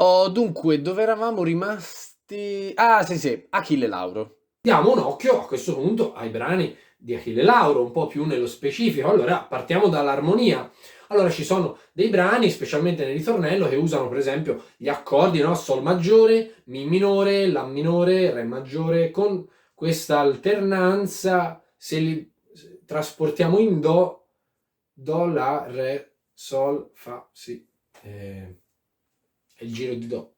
Oh, dunque, dove eravamo rimasti? Ah, sì, Achille Lauro. Diamo un occhio a questo punto ai brani di Achille Lauro, un po' più nello specifico. Allora, partiamo dall'armonia. Allora, ci sono dei brani, specialmente nel ritornello, che usano per esempio gli accordi, no? Sol maggiore, Mi minore, La minore, Re maggiore, con questa alternanza, se li trasportiamo in Do, Do, La, Re, Sol, Fa, Si. È il giro di Do.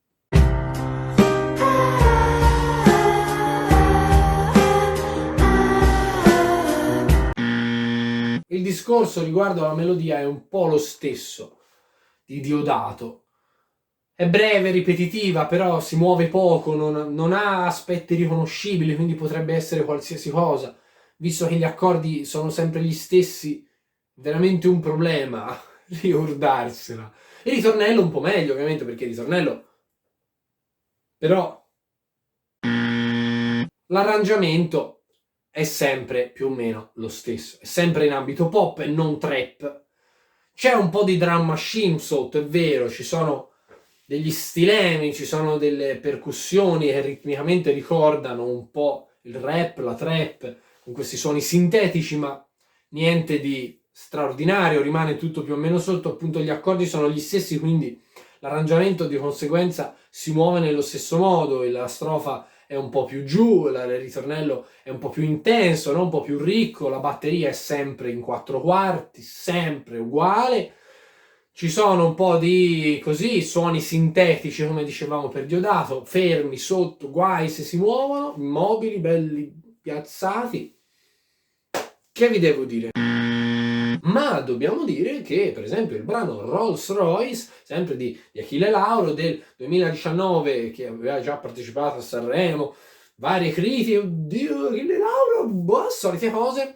Il discorso riguardo alla melodia è un po' lo stesso di Diodato. È breve, ripetitiva, però si muove poco, non ha aspetti riconoscibili, quindi potrebbe essere qualsiasi cosa. Visto che gli accordi sono sempre gli stessi, veramente un problema ricordarsela. Il ritornello un po' meglio, ovviamente, perché il ritornello... Però l'arrangiamento è sempre più o meno lo stesso. È sempre in ambito pop e non trap. C'è un po' di drum machine sotto, è vero, ci sono degli stilemi, ci sono delle percussioni che ritmicamente ricordano un po' il rap, la trap, con questi suoni sintetici, ma niente di straordinario, rimane tutto più o meno sotto, appunto gli accordi sono gli stessi, quindi l'arrangiamento di conseguenza si muove nello stesso modo, e la strofa è un po' più giù, il ritornello è un po' più intenso, no? Un po' più ricco, la batteria è sempre in 4/4, sempre uguale. Ci sono un po' di così suoni sintetici, come dicevamo per Diodato, fermi sotto, guai se si muovono, immobili, belli piazzati. Che vi devo dire? Ma dobbiamo dire che, per esempio, il brano Rolls Royce, sempre di Achille Lauro del 2019, che aveva già partecipato a Sanremo, varie critiche, oddio, Achille Lauro, boh, solite cose.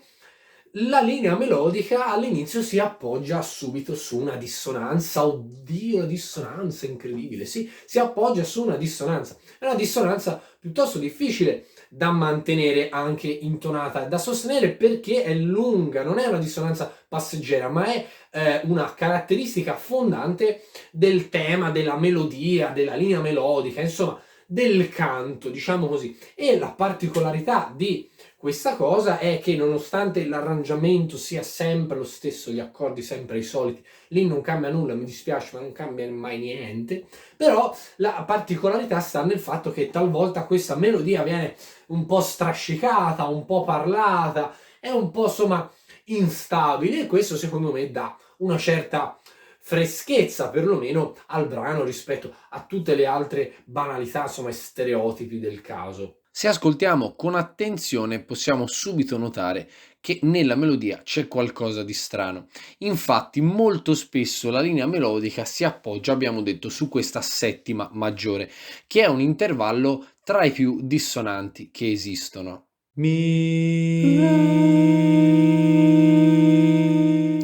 La linea melodica all'inizio si appoggia subito su una dissonanza, oddio, la dissonanza incredibile, sì, si appoggia su una dissonanza. È una dissonanza piuttosto difficile da mantenere anche intonata, da sostenere perché è lunga, non è una dissonanza passeggera, ma è una caratteristica fondante del tema, della melodia, della linea melodica, insomma, del canto, diciamo così. E la particolarità di questa cosa è che nonostante l'arrangiamento sia sempre lo stesso, gli accordi sempre i soliti, lì non cambia nulla, mi dispiace, ma non cambia mai niente, però la particolarità sta nel fatto che talvolta questa melodia viene un po' strascicata, un po' parlata, è un po' insomma instabile, e questo secondo me dà una certa freschezza perlomeno al brano rispetto a tutte le altre banalità, insomma, e stereotipi del caso. Se ascoltiamo con attenzione possiamo subito notare che nella melodia c'è qualcosa di strano. Infatti molto spesso la linea melodica si appoggia, abbiamo detto, su questa settima maggiore, che è un intervallo tra i più dissonanti che esistono.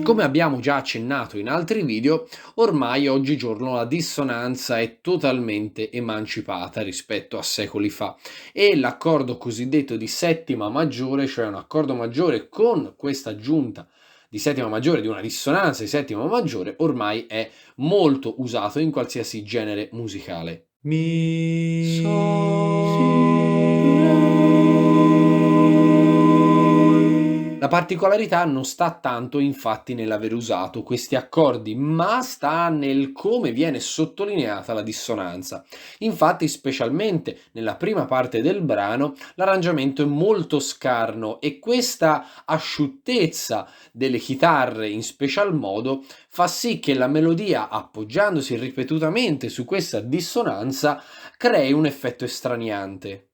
Come abbiamo già accennato in altri video, ormai oggigiorno la dissonanza è totalmente emancipata rispetto a secoli fa e l'accordo cosiddetto di settima maggiore, cioè un accordo maggiore con questa aggiunta di settima maggiore, di una dissonanza di settima maggiore, ormai è molto usato in qualsiasi genere musicale. La particolarità non sta tanto infatti nell'aver usato questi accordi, ma sta nel come viene sottolineata la dissonanza. Infatti, specialmente nella prima parte del brano, l'arrangiamento è molto scarno e questa asciuttezza delle chitarre in special modo fa sì che la melodia, appoggiandosi ripetutamente su questa dissonanza, crei un effetto estraniante.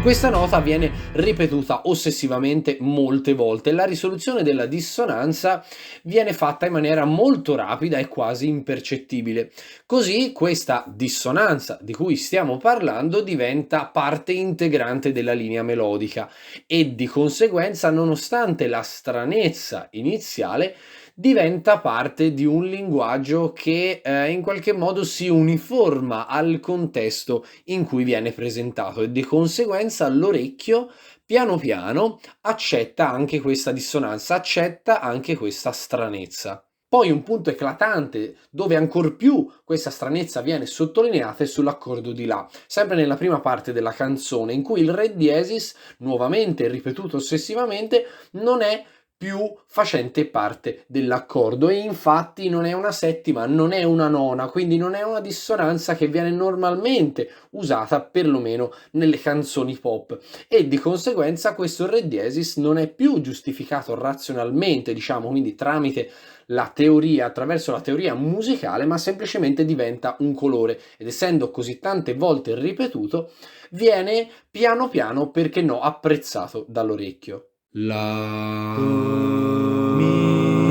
Questa nota viene ripetuta ossessivamente molte volte. La risoluzione della dissonanza viene fatta in maniera molto rapida e quasi impercettibile. Così questa dissonanza di cui stiamo parlando diventa parte integrante della linea melodica e di conseguenza, nonostante la stranezza iniziale, diventa parte di un linguaggio che in qualche modo si uniforma al contesto in cui viene presentato e di conseguenza l'orecchio piano piano accetta anche questa dissonanza, accetta anche questa stranezza. Poi un punto eclatante dove ancor più questa stranezza viene sottolineata è sull'accordo di La, sempre nella prima parte della canzone, in cui il re diesis, nuovamente ripetuto ossessivamente, non è più facente parte dell'accordo e infatti non è una settima, non è una nona, quindi non è una dissonanza che viene normalmente usata perlomeno nelle canzoni pop e di conseguenza questo re diesis non è più giustificato razionalmente, diciamo, quindi tramite la teoria, attraverso la teoria musicale, ma semplicemente diventa un colore ed essendo così tante volte ripetuto viene piano piano, perché no, apprezzato dall'orecchio. La mi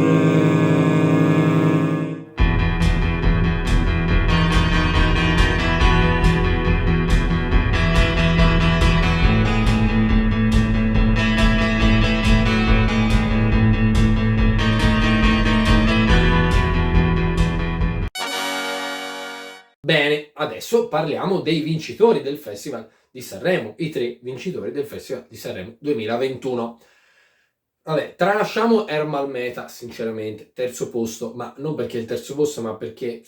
re. Bene, adesso parliamo dei vincitori del Festival di Sanremo, i 3 vincitori del Festival di Sanremo 2021. Vabbè, tralasciamo Ermal Meta, sinceramente, terzo posto, ma non perché il terzo posto, ma perché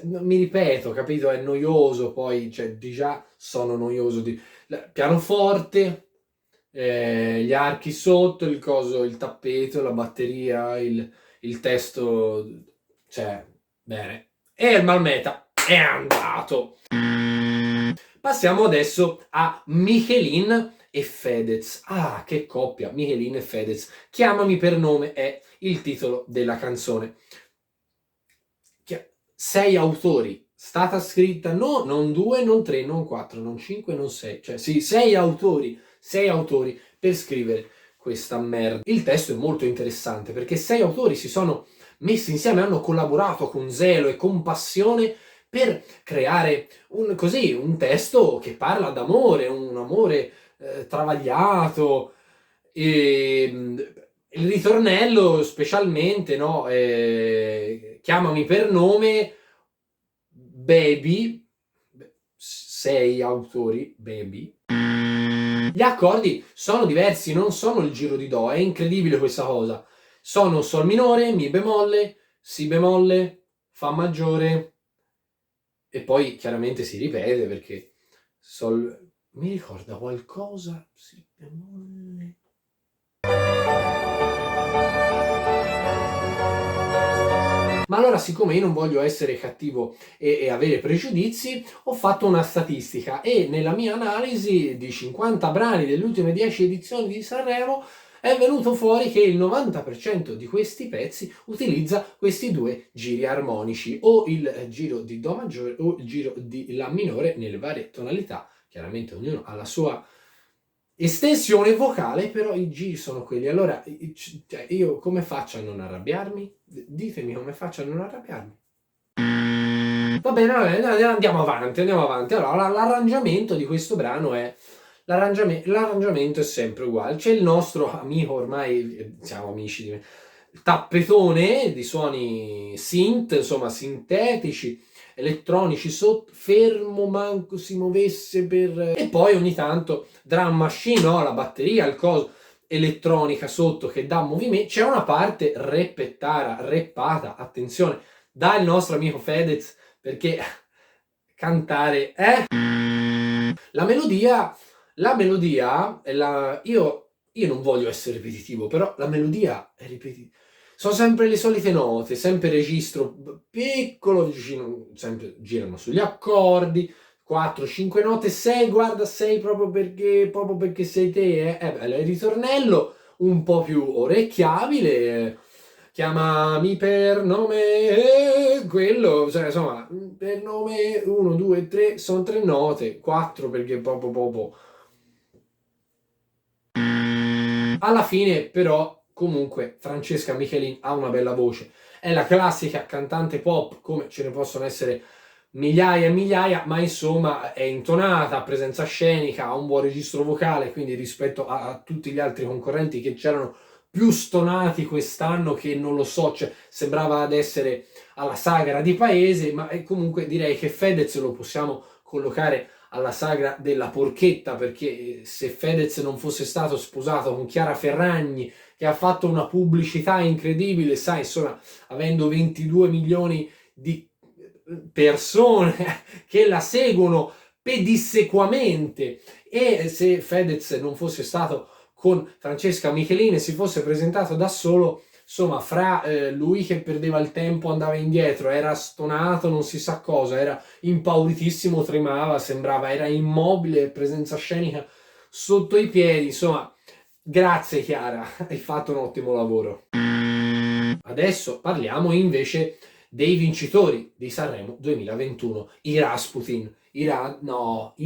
mi ripeto, capito, è noioso, poi, cioè, di già sono noioso, pianoforte, gli archi sotto, il coso, il tappeto, la batteria, il testo, cioè, bene. Ermal Meta è andato. Passiamo adesso a Michelin e Fedez. Ah, che coppia, Michelin e Fedez. Chiamami per nome è il titolo della canzone. 6 autori, stata scritta non 2, non 3, non 4, non 5, non 6, cioè sì, 6 autori per scrivere questa merda. Il testo è molto interessante perché 6 autori si sono messi insieme, hanno collaborato con zelo e con passione per creare un testo che parla d'amore, un amore travagliato. Il ritornello specialmente, no? Chiamami per nome, baby, 6 autori, baby. Gli accordi sono diversi, non sono il giro di do, è incredibile questa cosa. Sono sol minore, mi bemolle, si bemolle, fa maggiore e poi chiaramente si ripete perché sol mi ricorda qualcosa, si bemolle. Ma allora, siccome io non voglio essere cattivo e avere pregiudizi, ho fatto una statistica e nella mia analisi di 50 brani delle ultime 10 edizioni di Sanremo è venuto fuori che il 90% di questi pezzi utilizza questi due giri armonici, o il giro di Do maggiore o il giro di La minore nelle varie tonalità. Chiaramente ognuno ha la sua estensione vocale, però i giri sono quelli. Allora, cioè, io come faccio a non arrabbiarmi? Ditemi come faccio a non arrabbiarmi. Va bene, andiamo avanti. Allora, l'arrangiamento di questo brano è... L'arrangiamento è sempre uguale. C'è il nostro amico, ormai siamo amici di me, tappetone di suoni synth, insomma, sintetici, elettronici sotto, fermo, manco si muovesse per... E poi ogni tanto drum machine, no? La batteria, il coso, elettronica sotto che dà movimento. C'è una parte reppata, attenzione, dal nostro amico Fedez, perché cantare la melodia io non voglio essere ripetitivo, però la melodia è ripetitiva. Sono sempre le solite note, sempre registro piccolo, sempre girano sugli accordi, 4-5 note, 6, guarda, 6 proprio perché sei te, il ritornello un po' più orecchiabile, chiamami per nome, quello, cioè, insomma, per nome 1, 2, 3, sono 3 note, 4 perché proprio. Alla fine, però, comunque, Francesca Michelin ha una bella voce. È la classica cantante pop, come ce ne possono essere migliaia e migliaia, ma insomma è intonata, ha presenza scenica, ha un buon registro vocale, quindi rispetto a tutti gli altri concorrenti che c'erano più stonati quest'anno che non lo so, cioè, sembrava ad essere alla sagra di paese, ma comunque direi che Fedez lo possiamo collocare alla sagra della porchetta, perché se Fedez non fosse stato sposato con Chiara Ferragni, che ha fatto una pubblicità incredibile, sai, insomma, avendo 22 milioni di persone che la seguono pedissequamente, e se Fedez non fosse stato con Francesca Michelin e si fosse presentato da solo, insomma, fra lui che perdeva il tempo, andava indietro, era stonato, non si sa cosa, era impauritissimo, tremava, sembrava, era immobile, presenza scenica sotto i piedi, insomma, grazie Chiara, hai fatto un ottimo lavoro. Adesso parliamo invece dei vincitori di Sanremo 2021, i Rasputin, i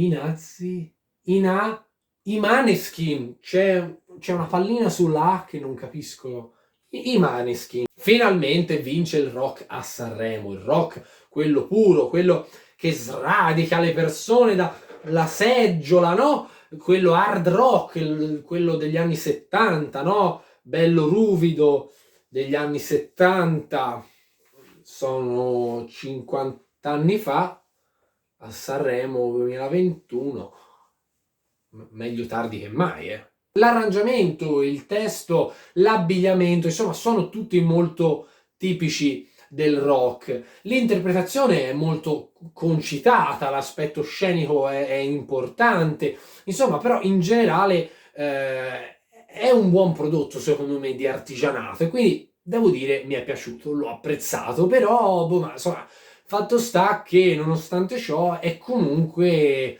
Nazi, i Maneskin, c'è una pallina sulla A che non capisco, i Maneskin. Finalmente vince il rock a Sanremo, il rock, quello puro, quello che sradica le persone dalla seggiola, no? Quello hard rock, quello degli anni 70, no? Bello ruvido degli anni 70, sono 50 anni fa, a Sanremo 2021, meglio tardi che mai, L'arrangiamento, il testo, l'abbigliamento, insomma, sono tutti molto tipici del rock. L'interpretazione è molto concitata, l'aspetto scenico è importante, insomma, però in generale è un buon prodotto, secondo me, di artigianato, e quindi devo dire mi è piaciuto, l'ho apprezzato, però boh, ma insomma, fatto sta che nonostante ciò è comunque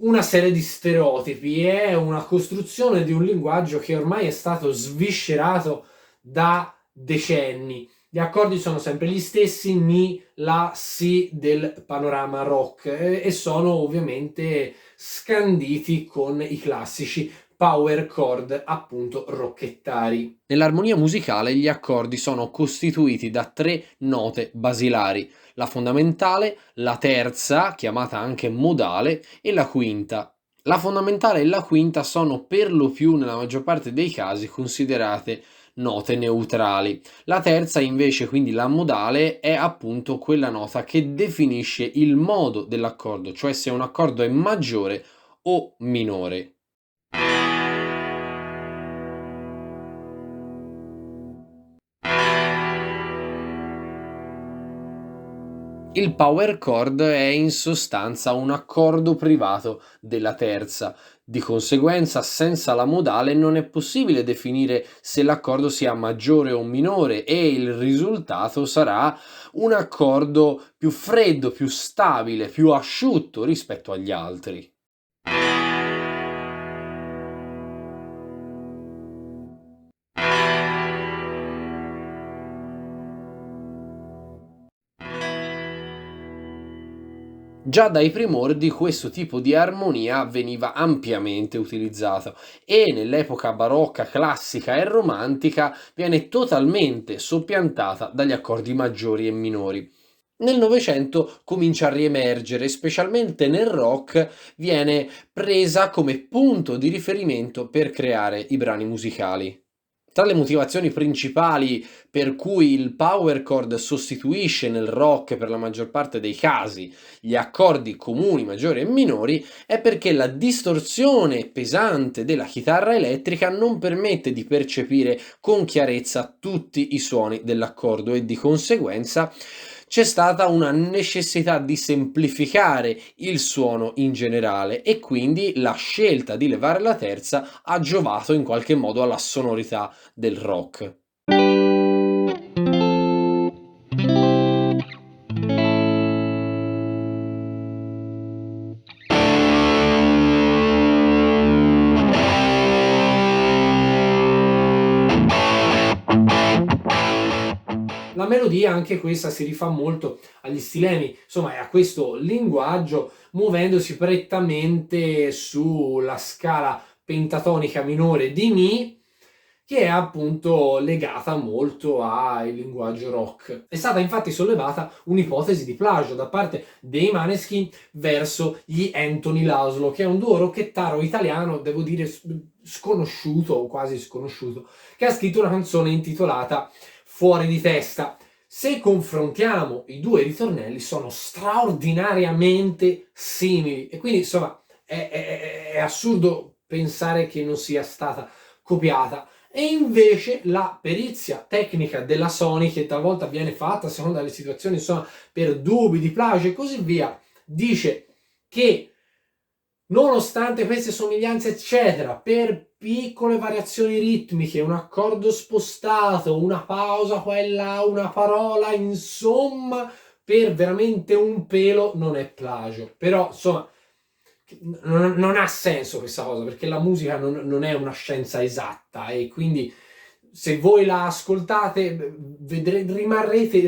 una serie di stereotipi, è una costruzione di un linguaggio che ormai è stato sviscerato da decenni. Gli accordi sono sempre gli stessi, mi, la, si del panorama rock, e sono ovviamente scanditi con i classici power chord, appunto rocchettari. Nell'armonia musicale gli accordi sono costituiti da 3 note basilari: la fondamentale, la terza, chiamata anche modale, e la quinta. La fondamentale e la quinta sono per lo più, nella maggior parte dei casi, considerate note neutrali. La terza invece, quindi la modale, è appunto quella nota che definisce il modo dell'accordo, cioè se un accordo è maggiore o minore. Il power chord è in sostanza un accordo privato della terza. Di conseguenza, senza la modale non è possibile definire se l'accordo sia maggiore o minore, e il risultato sarà un accordo più freddo, più stabile, più asciutto rispetto agli altri. Già dai primordi questo tipo di armonia veniva ampiamente utilizzato, e nell'epoca barocca, classica e romantica viene totalmente soppiantata dagli accordi maggiori e minori. Nel Novecento comincia a riemergere, specialmente nel rock, viene presa come punto di riferimento per creare i brani musicali. Tra le motivazioni principali per cui il power chord sostituisce nel rock, per la maggior parte dei casi, gli accordi comuni maggiori e minori, è perché la distorsione pesante della chitarra elettrica non permette di percepire con chiarezza tutti i suoni dell'accordo, e di conseguenza c'è stata una necessità di semplificare il suono in generale, e quindi la scelta di levare la terza ha giovato in qualche modo alla sonorità del rock. La melodia, anche questa, si rifà molto agli stilemi, insomma, e a questo linguaggio, muovendosi prettamente sulla scala pentatonica minore di Mi, che è appunto legata molto al linguaggio rock. È stata infatti sollevata un'ipotesi di plagio da parte dei Maneskin verso gli Anthony Laszlo, che è un duo rockettaro italiano, devo dire sconosciuto o quasi sconosciuto, che ha scritto una canzone intitolata Fuori di testa. Se confrontiamo i due ritornelli sono straordinariamente simili e quindi insomma è assurdo pensare che non sia stata copiata. E invece la perizia tecnica della Sony, che talvolta viene fatta a seconda delle situazioni, insomma, per dubbi di plagio e così via, dice che nonostante queste somiglianze eccetera, per piccole variazioni ritmiche, un accordo spostato, una pausa qua e là, una parola, insomma, per veramente un pelo non è plagio. Però insomma non ha senso questa cosa, perché la musica non è una scienza esatta e quindi se voi la ascoltate rimarrete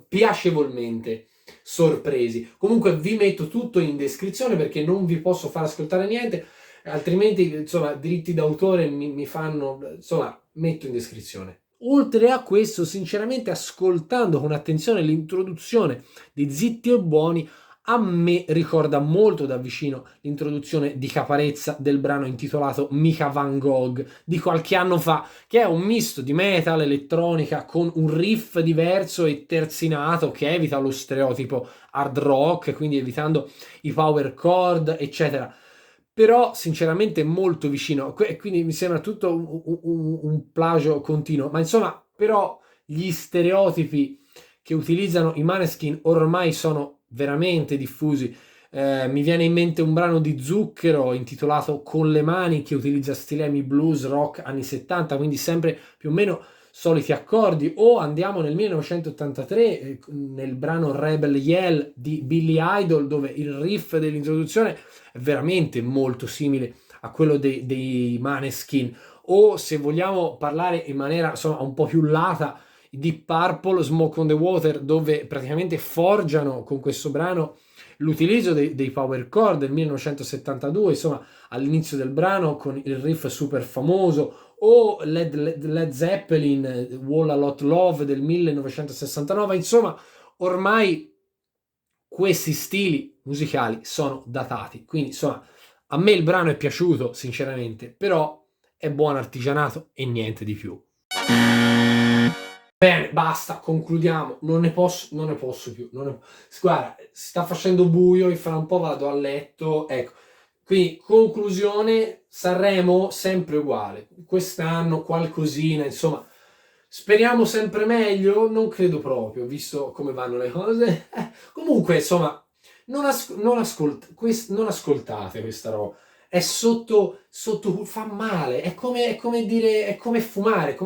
piacevolmente sorpresi. Comunque vi metto tutto in descrizione perché non vi posso far ascoltare niente, altrimenti insomma diritti d'autore mi fanno, insomma metto in descrizione. Oltre a questo, sinceramente, ascoltando con attenzione l'introduzione di Zitti e Buoni, a me ricorda molto da vicino l'introduzione di Caparezza del brano intitolato Mica Van Gogh di qualche anno fa, che è un misto di metal, elettronica con un riff diverso e terzinato che evita lo stereotipo hard rock, quindi evitando i power chord, eccetera. Però sinceramente molto vicino, quindi mi sembra tutto un plagio continuo, ma insomma, però gli stereotipi che utilizzano i Maneskin ormai sono veramente diffusi. Mi viene in mente un brano di Zucchero intitolato Con le mani, che utilizza stilemi blues rock anni 70, quindi sempre più o meno soliti accordi. O andiamo nel 1983 nel brano Rebel Yell di Billy Idol, dove il riff dell'introduzione è veramente molto simile a quello dei Maneskin. O se vogliamo parlare in maniera insomma un po' più lata, Deep Purple, Smoke on the Water, dove praticamente forgiano con questo brano l'utilizzo dei power chord del 1972, insomma all'inizio del brano con il riff super famoso, o Led Zeppelin, Wall a Lot Love del 1969, insomma ormai questi stili musicali sono datati, quindi insomma a me il brano è piaciuto sinceramente, però è buon artigianato e niente di più. Bene, basta, concludiamo. Non ne posso più. Guarda, sta facendo buio e fra un po' vado a letto. Ecco, quindi conclusione, Sanremo sempre uguale. Quest'anno qualcosina, insomma, speriamo sempre meglio. Non credo proprio, visto come vanno le cose. Comunque, insomma, non ascoltate questa roba. È sotto, fa male, è come dire, è come fumare,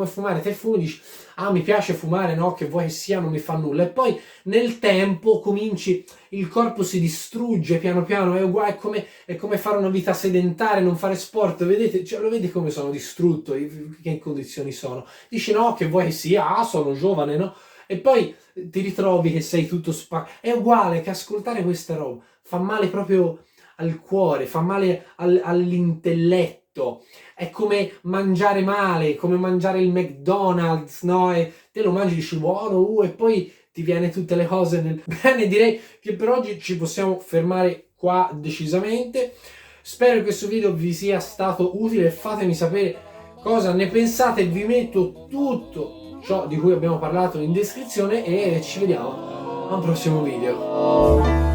te fumi, dici, ah mi piace fumare, no, che vuoi che sia, non mi fa nulla, e poi nel tempo cominci, il corpo si distrugge piano piano, è uguale, è come fare una vita sedentaria, non fare sport, vedete, cioè, lo vedi come sono distrutto, che in condizioni sono, dici no, che vuoi che sia, ah sono giovane, no, e poi ti ritrovi che sei tutto è uguale che ascoltare questa roba, fa male proprio al cuore, fa male all'intelletto, è come mangiare male, come mangiare il McDonald's, no? E te lo mangi, dici buono, e poi ti viene tutte le cose Bene, direi che per oggi ci possiamo fermare qua decisamente. Spero che questo video vi sia stato utile, fatemi sapere cosa ne pensate, vi metto tutto ciò di cui abbiamo parlato in descrizione e ci vediamo a un prossimo video.